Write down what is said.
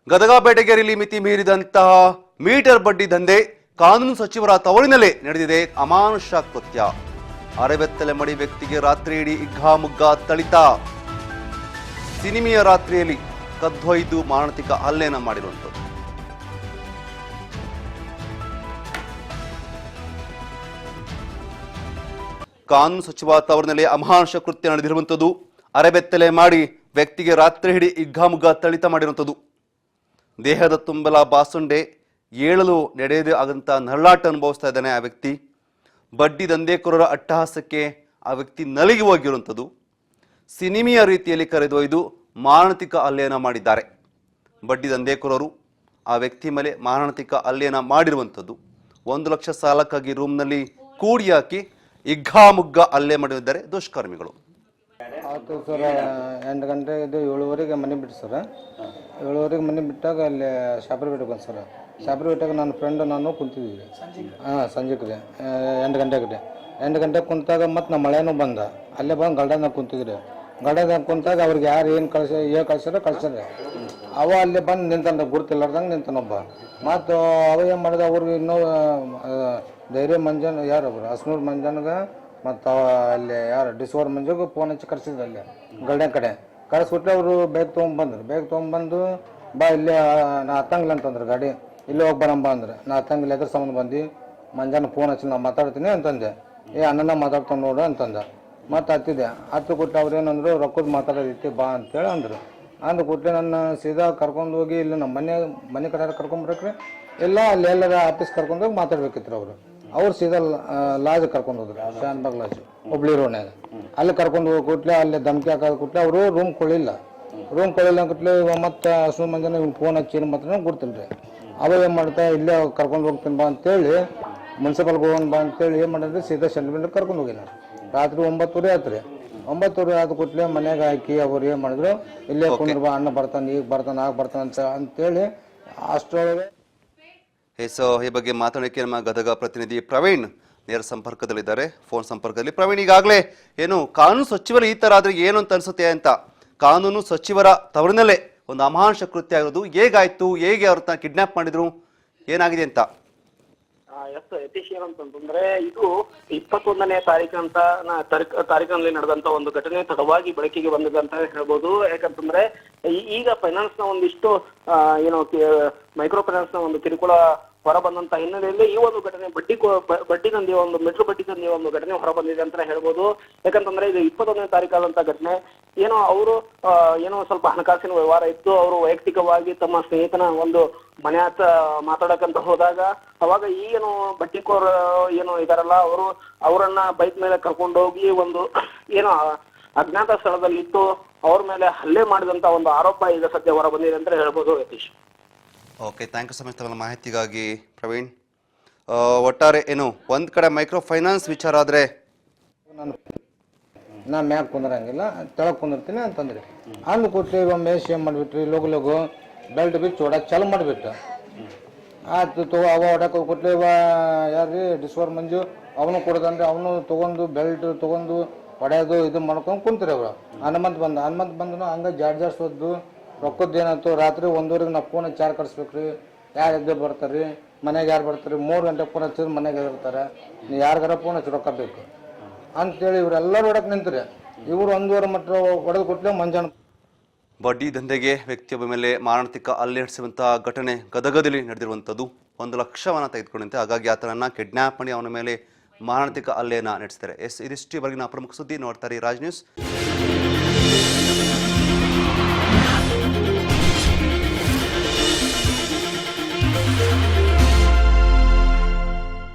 ಗದಗ ಬೇಟೆಗೆರೆಯಲ್ಲಿ ಮಿತಿ ಮೀರಿದಂತಹ ಮೀಟರ್ ಬಡ್ಡಿ ದಂಧೆ ಕಾನೂನು ಸಚಿವರ ತವರಿನಲ್ಲೇ ನಡೆದಿದೆ ಅಮಾನುಷ ಕೃತ್ಯ. ಅರೆಬೆತ್ತಲೆ ಮಡಿ ವ್ಯಕ್ತಿಗೆ ರಾತ್ರಿ ಇಡೀ ಹಿಗ್ಗಾಮುಗ್ಗಾ ಥಳಿತ. ಸಿನಿಮೆಯ ರಾತ್ರಿಯಲ್ಲಿ ಕದ್ದೊಯ್ದು ಮಾರಣಾಂತಿಕ ಹಲ್ಲೆಯನ್ನು ಮಾಡಿರುವಂಥದ್ದು. ಕಾನೂನು ಸಚಿವ ತವರಿನಲ್ಲೇ ಅಮಾನುಷ ಕೃತ್ಯ ನಡೆದಿರುವಂಥದ್ದು. ಅರೆಬೆತ್ತಲೆ ಮಾಡಿ ವ್ಯಕ್ತಿಗೆ ರಾತ್ರಿ ಇಡೀ ಹಿಗ್ಗಾಮುಗ್ಗಾ ಥಳಿತ ಮಾಡಿರುವಂಥದ್ದು. ದೇಹದ ತುಂಬಲ ಬಾಸುಂಡೆ, ಏಳಲು ನಡೆಯದೇ ಆಗಂತ ನರಳಾಟ ಅನುಭವಿಸ್ತಾ ಇದ್ದಾನೆ ಆ ವ್ಯಕ್ತಿ. ಬಡ್ಡಿ ದಂಧೆಕೋರರ ಅಟ್ಟಹಾಸಕ್ಕೆ ಆ ವ್ಯಕ್ತಿ ನಲಿಗಿ ಹೋಗಿರುವಂಥದ್ದು. ಸಿನಿಮೆಯ ರೀತಿಯಲ್ಲಿ ಕರೆದೊಯ್ದು ಮಾರಣಾಂತಿಕ ಹಲ್ಲೆಯನ್ನು ಮಾಡಿದ್ದಾರೆ. ಬಡ್ಡಿ ದಂಧೆಕೋರರು ಆ ವ್ಯಕ್ತಿ ಮೇಲೆ ಮಾರಣಾಂತಿಕ ಹಲ್ಲೆಯನ್ನು ಮಾಡಿರುವಂಥದ್ದು. 1 ಲಕ್ಷ ಸಾಲಕ್ಕಾಗಿ ರೂಮ್ನಲ್ಲಿ ಕೂಡಿ ಹಾಕಿ ಹಿಗ್ಗಾಮುಗ್ಗಾ ಹಲ್ಲೆ ಮಾಡಿದ್ದಾರೆ ದುಷ್ಕರ್ಮಿಗಳು. ಆಯ್ತು ಸರ್, 8 ಗಂಟೆ ಇದು 7:15 ಮನೆ ಬಿಟ್ಟು ಸರ್. 7:15 ಮನೆ ಬಿಟ್ಟಾಗ ಅಲ್ಲಿ ಶಾಪ್ರಿ ಬೆಟ್ಟಕ್ಕೆ ಬಂದು ಸರ್. ಶಾಪ್ರಿ ಬೆಟ್ಟಕ್ಕೆ ನನ್ನ ಫ್ರೆಂಡ್ ನಾನು ಕುಂತಿದ್ವಿ. ಸಂಜೆಗೆ 8 ಗಂಟೆಗೆ 8 ಗಂಟೆಗೆ ಕುಂತಾಗ ಮತ್ತು ನಮ್ಮ ಮಳೆನೂ ಬಂದ. ಅಲ್ಲೇ ಬಂದು ಗಲ್ಡಾಗ ಕುಂತಿದ್ರಿ. ಗಲ್ಡಾಗ ಕುಂತಾಗ ಅವ್ರಿಗೆ ಯಾರು ಏನು ಕಳ್ಸ್ಯಾರ ಅವ ಅಲ್ಲಿ ಬಂದು ನಿಂತಂದ, ಗುರುತಿಲ್ಲಾರ್ದಂಗೆ ನಿಂತನೊಬ್ಬ. ಮತ್ತು ಅವ ಏನು ಮಾಡಿದ, ಅವ್ರಿಗೆ ಇನ್ನೂ ಧೈರ್ಯ ಮಂಜನ್ ಯಾರು ಒಬ್ರು ಹಸ್ನೂರು ಮಂಜನ್ಗೆ ಮತ್ತು ಅಲ್ಲಿ ಯಾರು ಡಿಸೋರ್ ಮಂಜುಗೆ ಫೋನ್ ಹಚ್ಚಿ ಕರ್ಸಿದ್ರು. ಅಲ್ಲಿ ಗಲ್ಡನ್ ಕಡೆ ಕಳಿಸ್ಬಿಟ್ರೆ ಅವರು ಬೇಗ ತೊಗೊಂಬಂದು ಬಾ ಇಲ್ಲೇ ನಾ ಹತ್ತಂಗಿಲ್ಲ ಅಂತಂದ್ರೆ ಗಾಡಿ ಇಲ್ಲೇ ಹೋಗಿ ಬರಂಬ ಅಂದ್ರೆ ನಾ ಹತ್ತಂಗಿಲ್ಲ ಎದ್ರ ಸಂಬಂಧ ಬಂದು ಮಂಜಾನ ಫೋನ್ ಹಚ್ಚಿ ನಾ ಮಾತಾಡ್ತೀನಿ ಅಂತಂದೆ. ಅಣ್ಣನ ಮಾತಾಡ್ತಾನೆ ನೋಡು ಅಂತಂದ. ಮತ್ತು ಹತ್ತಿದೆ. ಹತ್ತು ಕೊಟ್ಟು ಅವ್ರು ಏನಂದ್ರು ರೊಕ್ಕದ ಮಾತಾಡೋದೈತಿ ಬಾ ಅಂತೇಳಿ ಅಂದರು. ಅಂದು ಕೊಟ್ಟರೆ ನನ್ನ ಸೀದಾ ಕರ್ಕೊಂಡು ಹೋಗಿ ಇಲ್ಲಿ ನಮ್ಮ ಮನೆ ಕಡೆ ಕರ್ಕೊಂಬರ್ಬೇಕ್ರಿ, ಇಲ್ಲ ಅಲ್ಲಿ ಎಲ್ಲರ ಆಫೀಸ್ ಕರ್ಕೊಂಡೋಗಿ ಮಾತಾಡ್ಬೇಕಿತ್ತು. ಅವ್ರು ಸೀದಾ ಲಾಜ್ ಕರ್ಕೊಂಡು ಹೋದ್ರು, ಶಾನ್ಬಾಗ್ ಲಾಜ್ ಹುಬ್ಳಿ ರೋಡ್ನಾಗ. ಅಲ್ಲಿ ಕರ್ಕೊಂಡು ಹೋಗಿ ಕೊಟ್ಲೆ ಅಲ್ಲಿ ಧಮಕಿ ಹಾಕೋದು ಕೊಟ್ಲೆ ಅವರು ರೂಮ್ ಕೊಡಲಿಲ್ಲ ಕೊಟ್ಲೆ ಮತ್ತು ಹಸು ಮಂದಿನ ಇವ್ನು ಫೋನ್ ಹಚ್ಚಿ ಮಾತ್ರ ಗೊತ್ತಿಲ್ಲ. ಅವ ಏನು ಮಾಡ್ತಾ ಇಲ್ಲೇ ಕರ್ಕೊಂಡು ಹೋಗ್ತೀನಿ ಬಾ ಅಂತೇಳಿ ಮುನ್ಸಿಪಲ್ಗೆ ಹೋಗೋಣ ಬಾ ಅಂತೇಳಿ ಏನು ಮಾಡಿದ್ರೆ ಸೀದಾ ಸೆಂಟ್ಮೆಂಟ್ ಕರ್ಕೊಂಡು ಹೋಗಿ ನಾನು ರಾತ್ರಿ 9:30 ಆಯ್ತು ರೀ. 9:30 ಆದ ಕೊಟ್ಲೆ ಮನೆಯಾಗ ಹಾಕಿ ಅವ್ರು ಏನು ಮಾಡಿದ್ರು, ಇಲ್ಲೇ ಕುಂದ್ರ ಬಾ ಅಣ್ಣ ಬರ್ತಾನೆ, ಈಗ ಬರ್ತಾನೆ, ಆಗ ಬರ್ತಾನೆ ಅಂತೇಳಿ ಅಷ್ಟರೊಳಗೆ. ಸೊ ಈ ಬಗ್ಗೆ ಮಾತಾಡೋಕ್ಕೆ ನಮ್ಮ ಗದಗ ಪ್ರತಿನಿಧಿ ಪ್ರವೀಣ್ ನೇರ ಸಂಪರ್ಕದಲ್ಲಿದ್ದಾರೆ, ಫೋನ್ ಸಂಪರ್ಕದಲ್ಲಿ. ಪ್ರವೀಣ್, ಈಗಾಗಲೇ ಏನು ಕಾನೂನು ಸಚಿವರು ಈ ತರ ಆದ್ರೆ ಏನು ಅಂತ ಅನ್ಸುತ್ತೆ ಅಂತ, ಕಾನೂನು ಸಚಿವರ ತವರಿನಲ್ಲೇ ಒಂದು ಅಮಾನುಷ ಕೃತ್ಯ ಆಗಿರೋದು ಹೇಗಾಯ್ತು, ಹೇಗೆ ಅವ್ರನ್ನ ಕಿಡ್ನಾಪ್ ಮಾಡಿದ್ರು, ಏನಾಗಿದೆ ಅಂತ? ಎಸ್ ಯತೀಶ್, ಏನಂತಂದ್ರೆ ಇದು 21ನೇ ತಾರೀಕಿನಲ್ಲಿ ನಡೆದಂತ ಒಂದು ಘಟನೆ ತಡವಾಗಿ ಬೆಳಕಿಗೆ ಬಂದಿದೆ ಅಂತ ಹೇಳ್ಬೋದು. ಯಾಕಂತಂದ್ರೆ ಈಗ ಫೈನಾನ್ಸ್ ನ ಒಂದಿಷ್ಟು ಮೈಕ್ರೋ ಫೈನಾನ್ಸ್ ನ ಒಂದು ಕಿರುಕುಳ ಹೊರ ಬಂದಂತ ಹಿನ್ನೆಲೆಯಲ್ಲಿ ಈ ಒಂದು ಘಟನೆ ಬಡ್ಡಿ ದಂಧೆಯ ಒಂದು ಮೆಟ್ರೋ ಬಡ್ಡಿ ದಂಧೆಯ ಒಂದು ಘಟನೆ ಹೊರ ಬಂದಿದೆ ಅಂತ ಹೇಳ್ಬೋದು. ಯಾಕಂತಂದ್ರೆ ಇದು 21ನೇ ತಾರೀಕಾದಂತ ಘಟನೆ. ಏನೋ ಸ್ವಲ್ಪ ಹಣಕಾಸಿನ ವ್ಯವಹಾರ ಇತ್ತು. ಅವರು ವೈಯಕ್ತಿಕವಾಗಿ ತಮ್ಮ ಸ್ನೇಹಿತನ ಒಂದು ಮನೆ ಹತ್ತ ಮಾತಾಡಕಂತ ಹೋದಾಗ ಅವಾಗ ಏನು ಬಡ್ಡಿಕೋರ ಇದಾರಲ್ಲ ಅವರನ್ನ ಬೈಕ್ ಮೇಲೆ ಕರ್ಕೊಂಡೋಗಿ ಒಂದು ಅಜ್ಞಾತ ಸ್ಥಳದಲ್ಲಿತ್ತು ಅವ್ರ ಮೇಲೆ ಹಲ್ಲೆ ಮಾಡಿದಂತ ಒಂದು ಆರೋಪ ಈಗ ಸದ್ಯ ಹೊರ ಬಂದಿದೆ ಅಂತ ಹೇಳ್ಬೋದು Yatish. Okay, thank you so much ತಮ್ಮ ಮಾಹಿತಿಗಾಗಿ ಪ್ರವೀಣ್. ಒಟ್ಟಾರೆ ಒಂದ್ ಕಡೆ ಮೈಕ್ರೋ ಫೈನಾನ್ಸ್ ವಿಚಾರ ಆದ್ರೆ ನಾ ಮ್ಯಾಗ ಕುಂದ್ರಂಗಿಲ್ಲ, ತೆಳಗ್ ಕುಂದಿರ್ತೀನಿ ಅಂತಂದ್ರಿ. ಅಂದ್ ಕೊಟ್ರಿ ಮೇಶ್ ಏನ್ ಮಾಡ್ಬಿಟ್ರಿ, ಲಗು ಬೆಲ್ಟ್ ಬಿಟ್ಟು ಹೊಡಕ್ ಚಾಲು ಮಾಡಿಬಿಟ್ಟು ಆಯ್ತು. ಅವ ಹೊಡಕ್ ಕೊಟ್ಲಿ ಯಾರ್ರಿ ಡಿಸ್ವರ್ ಮಂಜು, ಅವನು ಕೊಡದಂದ್ರೆ ಅವನು ತಗೊಂಡು ಬೆಲ್ಟ್ ತಗೊಂಡು ಹೊಡೆಯೋದು ಇದು ಮಾಡ್ಕೊಂಡು ಕುಂತ್ರಿ. ಅವ್ರು ಹನುಮಂತ್ ಬಂದನು ಹಂಗ ಜಾಡ್ಸೋದು. ರೊಕ್ಕದ್ದು ಏನಾಯ್ತು, ರಾತ್ರಿ 1:15 ನಾ ಫೋನ್ ಚಾರ್ ಕಟ್ಸ್ಬೇಕ್ರಿ, ಯಾರು ಎದ್ದೆ ಬರ್ತಾರ್ರಿ, ಮನೆಗೆ ಯಾರು ಬರ್ತಾರೆ, 3 ಗಂಟೆಗೆ ಫೋನ್ ಹಚ್ಚಿದ್ರೆ ಮನೆಗೆ ಇರ್ತಾರೆ, ನೀವು ಯಾರಿಗಾರ ಫೋನ್ ಹಚ್ಚಿ ರೊಕ್ಕ ಬೇಕು ಅಂತೇಳಿ ಇವರೆಲ್ಲರೂ ಹೊಡಕ್ ನಿಂತ್ರಿ. ಇವ್ರು 1:15 ಮಟ್ಟ ಹೊಡೆದು ಕೊಟ್ಲೆ ಮಂಜಾನ. ಬಡ್ಡಿ ದಂಧೆಗೆ ವ್ಯಕ್ತಿಯೊಬ್ಬ ಮೇಲೆ ಮಾರಣಾಂತಿಕ ಹಲ್ಲೆ ನಡೆಸುವಂತಹ ಘಟನೆ ಗದಗದಲ್ಲಿ ನಡೆದಿರುವಂಥದ್ದು. 1 ಲಕ್ಷವನ್ನ ತೆಗೆದುಕೊಂಡಂತೆ, ಹಾಗಾಗಿ ಆತನನ್ನ ಕಿಡ್ನಾಪ್ ಮಾಡಿ ಅವನ ಮೇಲೆ ಮಾರಣಾಂತಿಕ ಹಲ್ಲೆಯನ್ನ ನಡೆಸ್ತಾರೆ. ಇದಿಷ್ಟು ಇವರೆಗಿನ ಪ್ರಮುಖ ಸುದ್ದಿ. ನೋಡ್ತಾರೆ ರಾಜ್ ನ್ಯೂಸ್.